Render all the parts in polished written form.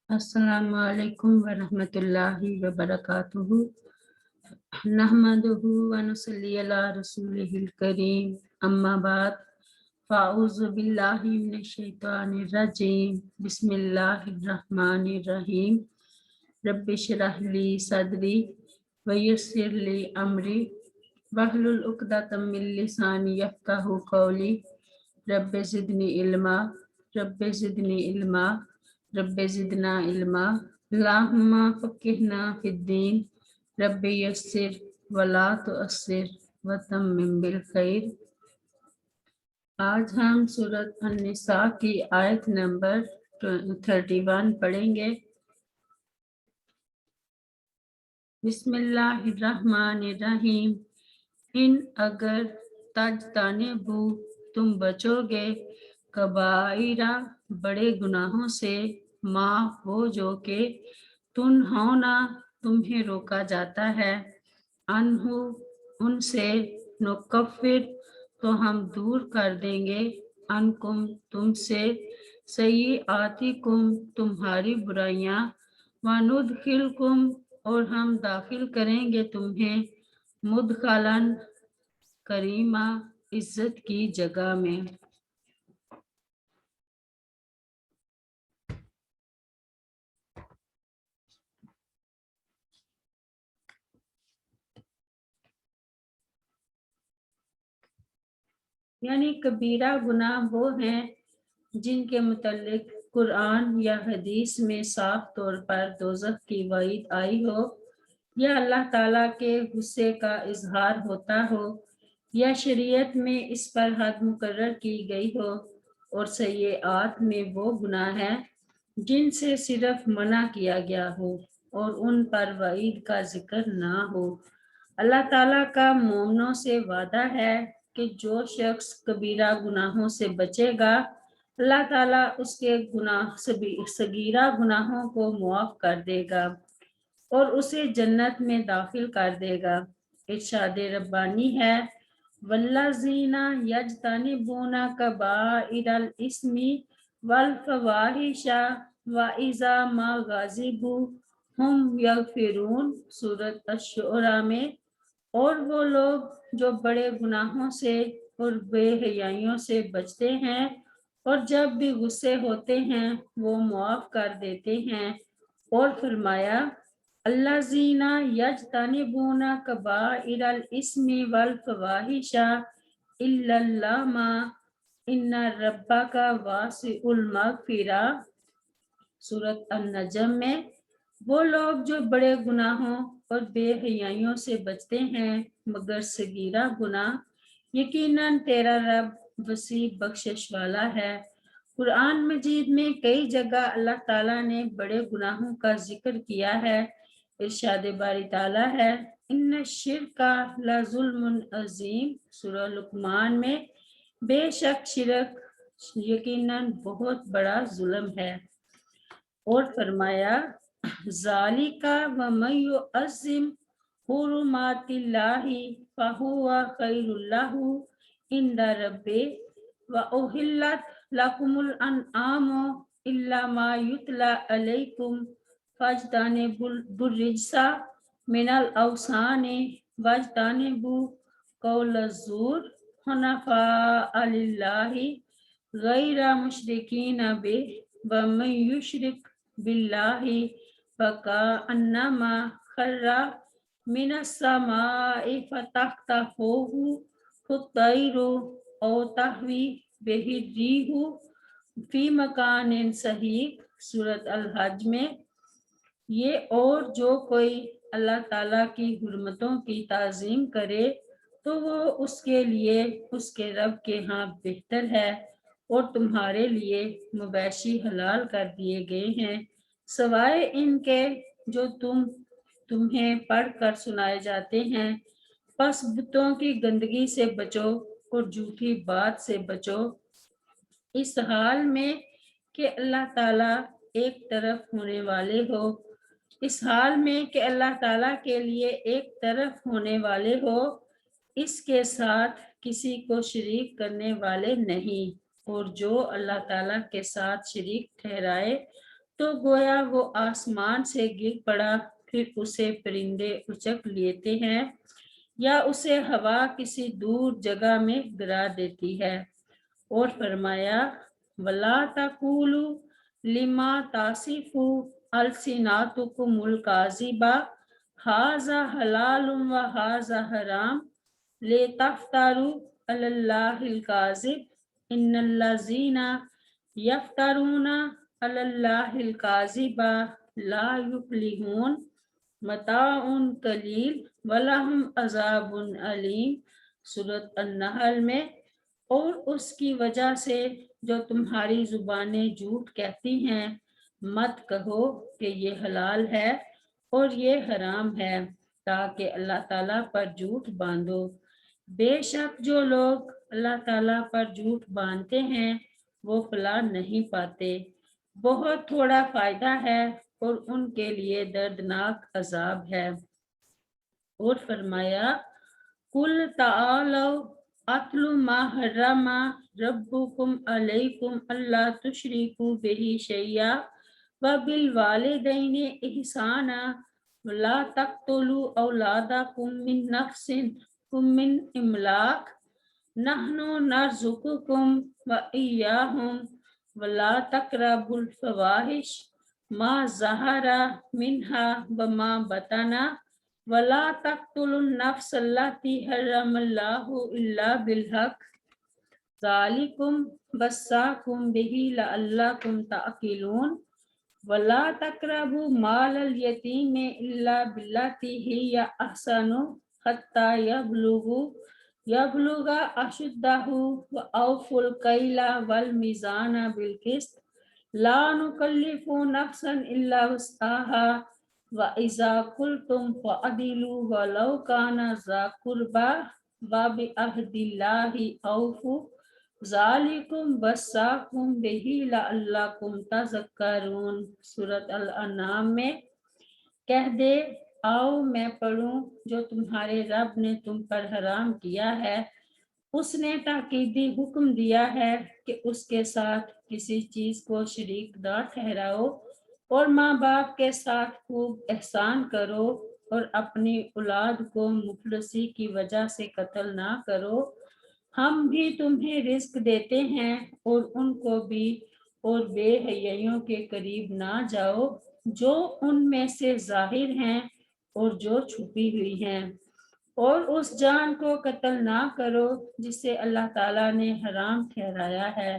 السلام علیکم ورحمۃ اللہ وبرکاتہ نحمدہ ونصلی علی رسولہ الکریم اما بعد فاعوذ باللہ من الشیطان الرجیم بسم اللہ الرحمن الرحیم رب اشرح لی صدری ویسر لی امری واحلل عقدۃ من لسانی یفقہوا قولی رب زدنی علما رب زدنی علما رب زدنا علما اللہم فقہنا فی الدین رب یسر ولا تعسر وتمم بالخیر۔ آج ہم سورۃ النساء کی آیت نمبر 31 پڑھیں گے۔ بسم اللہ الرحمن الرحیم۔ ان اگر تجتنبوا تم بچو گے کبائرہ بڑے گناہوں سے، ما وہ جو کہ تنہونا تمہیں روکا جاتا ہے، انہو ان سے، نکفر تو ہم دور کر دیں گے، انکم تم سے، سیئاتکم تمہاری برائیاں، وندخلکم اور ہم داخل کریں گے تمہیں، مدخلاً کریمہ عزت کی جگہ میں۔ یعنی کبیرہ گناہ وہ ہیں جن کے متعلق قرآن یا حدیث میں صاف طور پر دوزخ کی وعید آئی ہو، یا اللہ تعالیٰ کے غصے کا اظہار ہوتا ہو، یا شریعت میں اس پر حد مقرر کی گئی ہو، اور سیئات میں وہ گناہ ہیں جن سے صرف منع کیا گیا ہو اور ان پر وعید کا ذکر نہ ہو۔ اللہ تعالیٰ کا مومنوں سے وعدہ ہے کہ جو شخص کبیرہ گناہوں سے بچے گا، اللہ تعالیٰ اس کے صغیرہ گناہوں کو معاف کر دے گا اور اسے جنت میں داخل کر دے گا۔ ارشاد ربانی ہے، والذین یجتنبون کبائر الاسم والفواحش واذا ما غضبوا ہم یغفرون، سورۃ الشعراء میں، اور وہ لوگ جو بڑے گناہوں سے اور بے حیائیوں سے بچتے ہیں اور جب بھی غصے ہوتے ہیں وہ معاف کر دیتے ہیں۔ اور فرمایا، الذین یجتنبون کبائر الاسم والفواحش الا اللام ان ربک واسع المغفرہ، سورۃ النجم میں، وہ لوگ جو بڑے گناہوں اور بے حیائیوں سے بچتے ہیں مگر صغیرہ گناہ، یقیناً تیرا رب وسیع بخشش والا ہے۔ قرآن مجید میں کئی جگہ اللہ تعالیٰ نے بڑے گناہوں کا ذکر کیا ہے۔ ارشاد باری تعالیٰ ہے، ان الشرک لظلم عظیم، سورہ لقمان میں، بے شک شرک یقیناً بہت بڑا ظلم ہے۔ اور فرمایا، ذالک ومن یعظم حرمات اللہ فہو خیر لہ عند ربہ واحلت لکم الانعام الا ما یتلی علیکم فاجتنبوا الرجس من الاوثان واجتنبوا قول الزور حنفاء للہ غیر مشرکین بہ ومن یشرک باللہ فکأنما خر من السماء فتخطفه الطیر او تہوی بہ الریح فی مکان صحیح، سورۃ الحج میں۔ یہ اور جو کوئی اللہ تعالیٰ کی حرمتوں کی تعظیم کرے تو وہ اس کے لیے اس کے رب کے ہاں بہتر ہے، اور تمہارے لیے مویشی حلال کر دیے گئے ہیں سوائے ان کے جو تمہیں پڑھ کر سنائے جاتے ہیں۔ پس بتوں کی گندگی سے بچو اور جھوٹی بات سے بچو، اس حال میں کہ اللہ تعالیٰ ایک طرف ہونے والے ہو، اس حال میں کہ اللہ تعالیٰ کے لیے ایک طرف ہونے والے ہو، اس کے ساتھ کسی کو شریک کرنے والے نہیں، اور جو اللہ تعالیٰ کے ساتھ شریک ٹھہرائے تو گویا وہ آسمان سے گر پڑا، پھر اسے پرندے اچک لیتے ہیں یا اسے ہوا کسی دور جگہ میں گرا دیتی ہے۔ اور فرمایا وَلَا تَقُولُوا لِمَا تَصِفُ أَلْسِنَتُكُمُ الْكَذِبَ هَذَا حَلَالٌ وَهَذَا حَرَامٌ لِتَفْتَرُوا عَلَى اللَّهِ الْكَذِبَ إِنَّ الَّذِينَ يَفْتَرُونَ عَلَى اللَّهِ الْكَذِبَ لَا يُفْلِحُونَ متاع قلیل وَلَهُمْ عَذَابٌ أَلِيمٌ سورۃ النحل میں۔ اور اس کی وجہ سے جو تمہاری زبانیں جھوٹ کہتی ہیں، مت کہو کہ یہ حلال ہے اور یہ حرام ہے تاکہ اللہ تعالیٰ پر جھوٹ باندھو۔ بے شک جو لوگ اللہ تعالیٰ پر جھوٹ باندھتے ہیں وہ فلاح نہیں پاتے، بہت تھوڑا فائدہ ہے اور ان کے لیے دردناک عذاب ہے۔ اور فرمایا قُلْ تَعَالَوْا أَتْلُ مَا حَرَّمَ رَبُّكُمْ عَلَيْكُمْ أَلَّا تُشْرِكُوا بِهِ شَيْئًا وَبِالْوَالِدَيْنِ إِحْسَانًا وَلَا تَقْتُلُوا أَوْلَادَكُمْ مِنْ نَفْسِكُمْ مِنْ إِمْلَاقٍ نَحْنُ نَرْزُقُكُمْ وَإِيَّاهُمْ وَلَا تَقْرَبُوا الْفَوَاحِشَ مَا ظَهَرَ مِنْهَا وَمَا بَطَنَ وَلَا تَقْتُلُوا النَّفْسَ الَّتِي حَرَّمَ اللَّهُ إِلَّا بِالْحَقِّ ذَلِكُمْ وَصَّاكُمْ بِهِ لَعَلَّكُمْ تَعْقِلُونَ وَلَا تَقْرَبُوا مَالَ الْيَتِيمِ إِلَّا بِالَّتِي هِيَ أَحْسَنُ حَتَّى يَبْلُغَ أَشُدَّهُ وَأَوْفُوا الْكَيْلَ وَالْمِيزَانَ بِالْقِسْطِ لَا نُكَلِّفُ نَفْسًا إِلَّا وُسْعَهَا وَإِذَا قُلْتُمْ فَعْدِلُوا وَلَوْ كَانَ ذَا قُرْبَىٰ وَبِعَهْدِ اللَّهِ أَوْفُوا ذَلِكُمْ وَصَّاكُمْ بِهِ لَعَلَّكُمْ تَذَكَّرُونَ سورۃ الانعام میں۔ کہہ دے آؤ میں پڑھوں جو تمہارے رب نے تم پر حرام کیا ہے۔ اس نے تاکیدی حکم دیا ہے کہ اس کے ساتھ کسی چیز کو شریک نہ ٹھہراؤ اور ماں باپ کے ساتھ خوب احسان کرو اور اپنی اولاد کو مفلسی کی وجہ سے قتل نہ کرو۔ ہم بھی تمہیں رزق دیتے ہیں اور ان کو بھی، اور بے حیائیوں کے قریب نہ جاؤ جو ان میں سے ظاہر ہیں اور جو چھپی ہوئی ہیں، اور اس جان کو قتل نہ کرو جسے اللہ تعالیٰ نے حرام ٹھہرایا ہے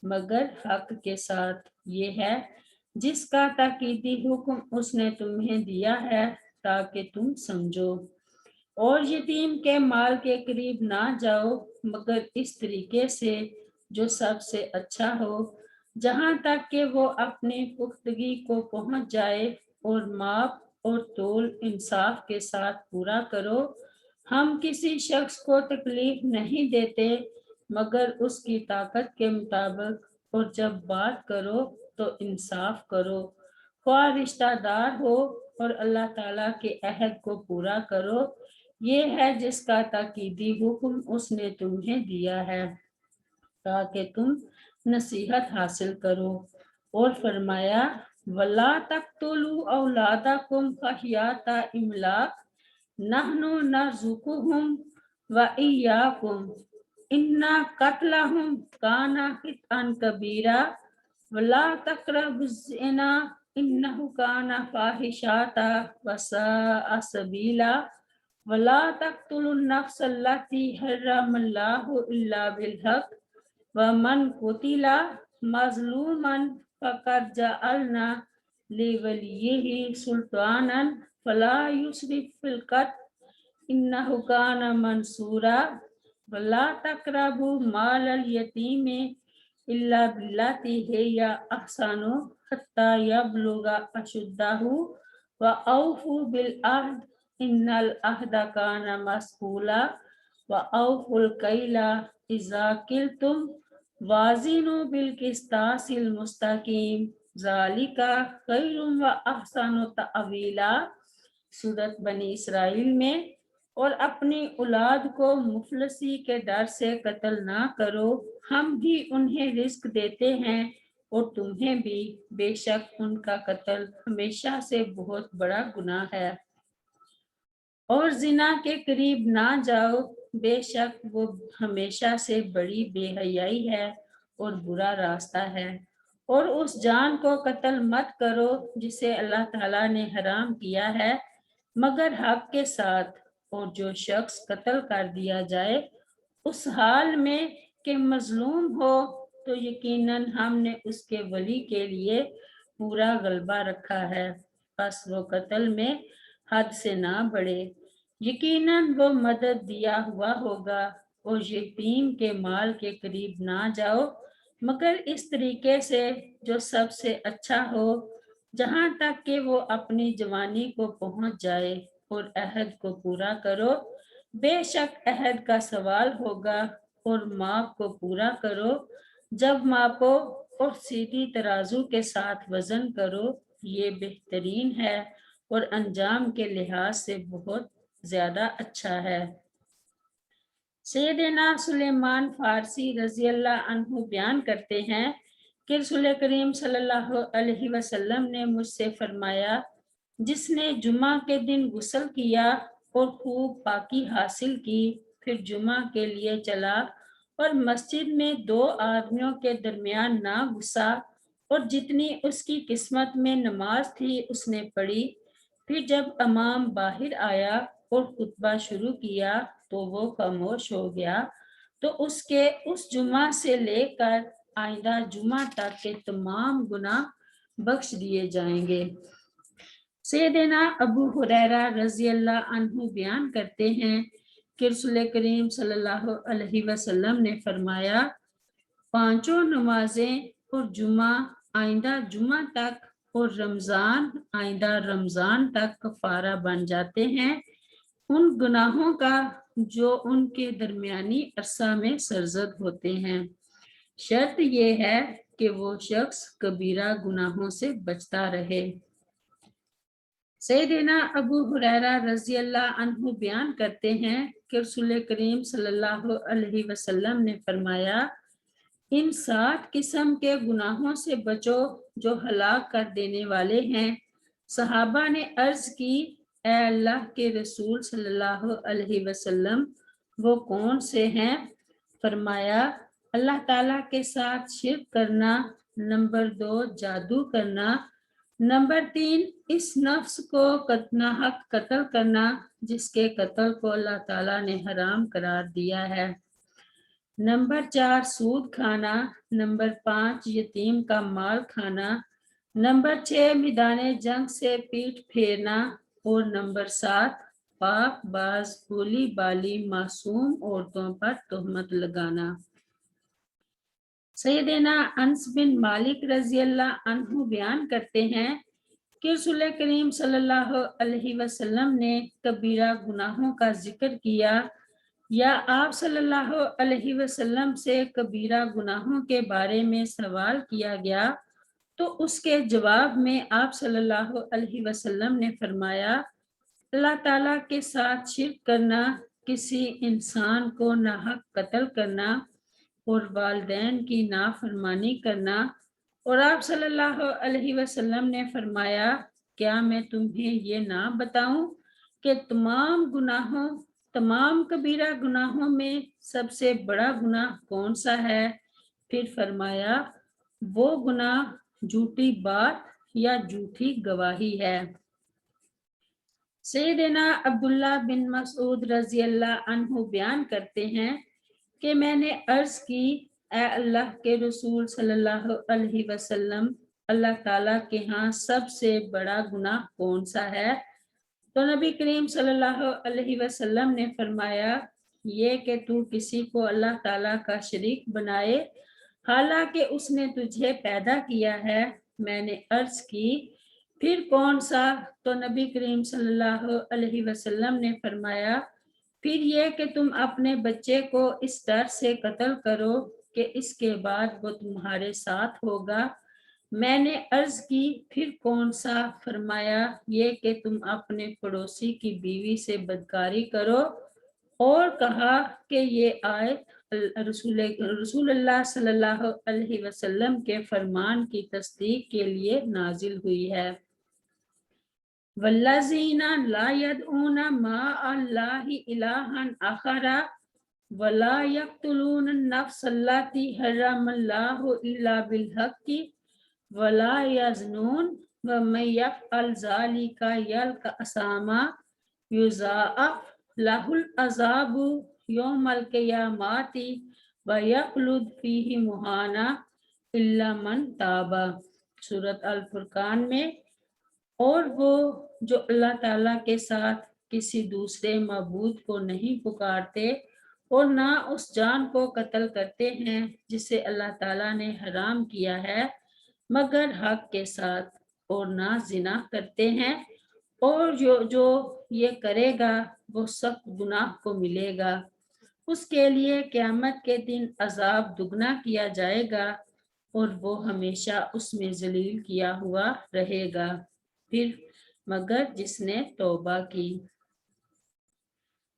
مگر حق کے ساتھ، یہ ہے جس کا تاکیدی حکم اس نے تمہیں دیا ہے تاکہ تم سمجھو۔ اور یتیم کے مال کے قریب نہ جاؤ مگر اس طریقے سے جو سب سے اچھا ہو، جہاں تک کہ وہ اپنی پختگی کو پہنچ جائے، اور ماپ اور تول انصاف کے ساتھ پورا کرو۔ ہم کسی شخص کو تکلیف نہیں دیتے مگر اس کی طاقت کے مطابق، اور جب بات کرو تو انصاف کرو، خواہ رشتہ دار ہو، اور اللہ تعالیٰ کے عہد کو پورا کرو، یہ ہے جس کا تاکیدی حکم اس نے تمہیں دیا ہے تاکہ تم نصیحت حاصل کرو۔ اور فرمایا وَلَا تَقْتُلُوا أَوْلَادَكُمْ خَشْیَةَ إِمْلَاقٍ نَحْنُ نَرْزُقُهُمْ وَإِيَّاكُمْ إِنَّ قَتْلَهُمْ كَانَ خِطْئًا كَبِیرًا وَلَا تَقْرَبُوا الزِّنَا إِنَّهُ كَانَ فَاحِشَةً وَسَاءَ سَبِیلًا وَلَا تَقْتُلُوا النَّفْسَ الَّتِي حَرَّمَ اللَّهُ إِلَّا بِالْحَقِّ وَمَنْ قُتِلَ مَظْلُومًا فَقَدْ جَعَلْنَا لِوَلِيِّهِ سُلْطَانًا فَلَا يُسْرِفْ فِي الْقَتْلِ إِنَّهُ كَانَ مَنْصُورًا وَلَا تَقْرَبُوا مَالَ الْيَتِيمِ إِلَّا بِالَّتِي هِيَ أَحْسَنُ حَتَّى يَبْلُغَ أَشُدَّهُ وَأَوْفُوا بِالْعَهْدِ إِنَّ الْعَهْدَ كَانَ مَسْئُولًا وَأَوْفُوا الْكَيْلَ إِذَا كِلْتُمْ وَازِنُوا بِالْقِسْطَاسِ الْمُسْتَقِیمِ ذَلِکَ خَیْرٌ وَأَحْسَنُ تَأْوِیلًا سورۃ بنی اسرائیل میں۔ اور اپنی اولاد کو مفلسی کے ڈر سے قتل نہ کرو، ہم بھی انہیں رزق دیتے ہیں اور تمہیں بھی، بے شک ان کا قتل ہمیشہ سے بہت بڑا گناہ ہے۔ اور زنا کے قریب نہ جاؤ، بے شک وہ ہمیشہ سے بڑی بے حیائی ہے اور برا راستہ ہے۔ اور اس جان کو قتل مت کرو جسے اللہ تعالیٰ نے حرام کیا ہے مگر حق کے ساتھ، اور جو شخص قتل کر دیا جائے اس حال میں کہ مظلوم ہو تو یقیناً ہم نے اس کے ولی کے لیے پورا غلبہ رکھا ہے، بس وہ قتل میں حد سے نہ بڑھے، یقیناً وہ مدد دیا ہوا ہوگا۔ اور یتیم کے مال کے قریب نہ جاؤ مگر اس طریقے سے جو سب سے اچھا ہو، جہاں تک کہ وہ اپنی جوانی کو پہنچ جائے، اور عہد کو پورا کرو، بے شک عہد کا سوال ہوگا۔ اور ماپ کو پورا کرو جب ماپو، اور سیدھی ترازو کے ساتھ وزن کرو، یہ بہترین ہے اور انجام کے لحاظ سے بہت زیادہ اچھا ہے۔ سیدنا سلیمان فارسی رضی اللہ عنہ بیان کرتے ہیں کہ رسول کریم صلی اللہ علیہ وسلم نے مجھ سے فرمایا، جس نے جمعہ کے دن غسل کیا اور خوب پاکی حاصل کی، پھر جمعہ کے لیے چلا اور مسجد میں 2 آدمیوں کے درمیان نہ گھسا، اور جتنی اس کی قسمت میں نماز تھی اس نے پڑھی، پھر جب امام باہر آیا اور خطبہ شروع کیا تو وہ خاموش ہو گیا، تو اس کے اس جمعہ سے لے کر آئندہ جمعہ تک کے تمام گناہ بخش دیے جائیں گے۔ سیدنا ابو ہریرہ رضی اللہ عنہ بیان کرتے ہیں کہ رسول کریم صلی اللہ علیہ وسلم نے فرمایا، 5 نمازیں اور جمعہ آئندہ جمعہ تک اور رمضان آئندہ رمضان تک کفارہ بن جاتے ہیں ان گناہوں کا جو ان کے درمیانی عرصہ میں سرزد ہوتے ہیں، شرط یہ ہے کہ وہ شخص کبیرہ گناہوں سے بچتا رہے۔ سیدنا ابو ہریرہ رضی اللہ عنہ بیان کرتے ہیں کہ رسول کریم صلی اللہ علیہ وسلم نے فرمایا، ان 7 قسم کے گناہوں سے بچو جو ہلاک کر دینے والے ہیں۔ صحابہ نے عرض کی، اے اللہ کے رسول صلی اللہ علیہ وسلم وہ کون سے ہیں؟ فرمایا، اللہ تعالیٰ کے ساتھ شرک کرنا، نمبر 2 جادو کرنا، نمبر 3 اس نفس کو ناحق قتل کرنا جس کے قتل کو اللہ تعالیٰ نے حرام قرار دیا ہے، نمبر 4 سود کھانا، نمبر 5 یتیم کا مال کھانا، نمبر 6 میدان جنگ سے پیٹھ پھیرنا، اور نمبر 7 پاک باز بولی بالی معصوم عورتوں پر تہمت لگانا۔ سیدنا انس بن مالک رضی اللہ عنہ بیان کرتے ہیں کہ رسول کریم صلی اللہ علیہ وسلم نے کبیرہ گناہوں کا ذکر کیا یا آپ صلی اللہ علیہ وسلم سے کبیرہ گناہوں کے بارے میں سوال کیا گیا تو اس کے جواب میں آپ صلی اللہ علیہ وسلم نے فرمایا، اللہ تعالیٰ کے ساتھ شرک کرنا، کسی انسان کو ناحق قتل کرنا، اور والدین کی نافرمانی کرنا۔ اور آپ صلی اللہ علیہ وسلم نے فرمایا، کیا میں تمہیں یہ نہ بتاؤں کہ تمام کبیرہ گناہوں میں سب سے بڑا گناہ کون سا ہے؟ پھر فرمایا، وہ گناہ جھوٹی بات یا جھوٹی گواہی ہے۔ سیدنا عبداللہ بن مسعود رضی اللہ عنہ بیان کرتے ہیں کہ میں نے عرض کی، اے اللہ کے رسول صلی اللہ علیہ وسلم، اللہ تعالیٰ کے ہاں سب سے بڑا گناہ کون سا ہے؟ تو نبی کریم صلی اللہ علیہ وسلم نے فرمایا، یہ کہ تو کسی کو اللہ تعالیٰ کا شریک بنائے حالانکہ اس نے تجھے پیدا کیا ہے۔ میں نے عرض کی، پھر کون سا؟ تو نبی کریم صلی اللہ علیہ وسلم نے فرمایا، پھر یہ کہ تم اپنے بچے کو اس ڈر سے قتل کرو کہ اس کے بعد وہ تمہارے ساتھ ہوگا۔ میں نے عرض کی، پھر کون سا؟ فرمایا، یہ کہ تم اپنے پڑوسی کی بیوی سے بدکاری کرو، اور کہا کہ یہ آیت رسول اللہ صلی اللہ علیہ وسلم کے فرمان کی تصدیق کے لیے نازل ہوئی ہے۔ والذین لا يدعون مع اللہ الہا آخر ولا يقتلون النفس التي حرم اللہ الا بالحق ولا يزنون ومن يفعل ذلك يلقى أثاما يضاعف له العذاب یوم القیامت ویخلد فیہ مہانا الا من تاب، سورۃ الفرقان میں۔ اور وہ جو اللہ تعالیٰ کے ساتھ کسی دوسرے معبود کو نہیں پکارتے اور نہ اس جان کو قتل کرتے ہیں جسے اللہ تعالیٰ نے حرام کیا ہے مگر حق کے ساتھ، اور نہ زنا کرتے ہیں، اور جو یہ کرے گا وہ سخت گناہ کو ملے گا، اس کے لیے قیامت کے دن عذاب دگنا کیا جائے گا اور وہ ہمیشہ اس میں ذلیل کیا ہوا رہے گا، پھر مگر جس نے توبہ کی۔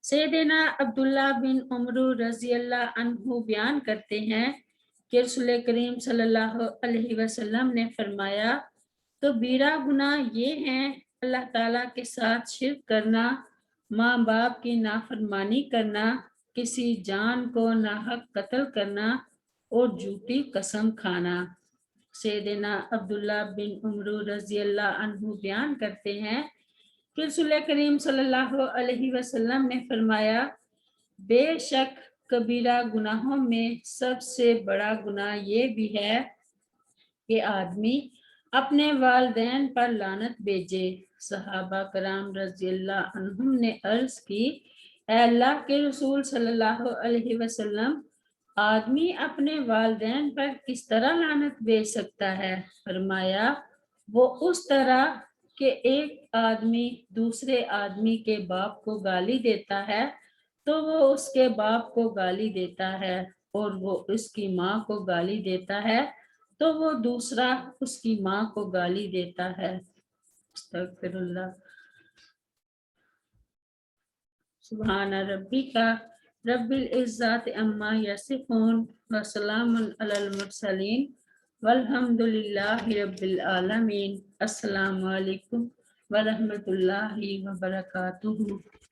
سیدنا عبداللہ بن عمر رضی اللہ عنہ بیان کرتے ہیں کہ رسول کریم صلی اللہ علیہ وسلم نے فرمایا، کبیرہ گناہ یہ ہیں اللہ تعالیٰ کے ساتھ شرک کرنا، ماں باپ کی نافرمانی کرنا، کسی جان کو ناحق قتل کرنا اور جھوٹی قسم کھانا۔ سیدنا عبداللہ بن عمر رضی اللہ عنہ بیان کرتے ہیں کہ رسول کریم صلی اللہ علیہ وسلم نے فرمایا، بے شک کبیرہ گناہوں میں سب سے بڑا گناہ یہ بھی ہے کہ آدمی اپنے والدین پر لعنت بھیجے۔ صحابہ کرام رضی اللہ عنہم نے عرض کی، اے اللہ کے رسول صلی اللہ علیہ وسلم، آدمی اپنے والدین پر کس طرح لعنت بھیج سکتا ہے؟ فرمایا، وہ اس طرح کہ ایک آدمی دوسرے آدمی کے باپ کو گالی دیتا ہے تو وہ اس کے باپ کو گالی دیتا ہے، اور وہ اس کی ماں کو گالی دیتا ہے تو وہ دوسرا اس کی ماں کو گالی دیتا ہے۔ استغفر اللہ۔ سبحان ربک رب العزت عما یصفون وسلام علی المرسلین والحمد للہ رب العالمین۔ السلام علیکم ورحمۃ اللہ وبرکاتہ۔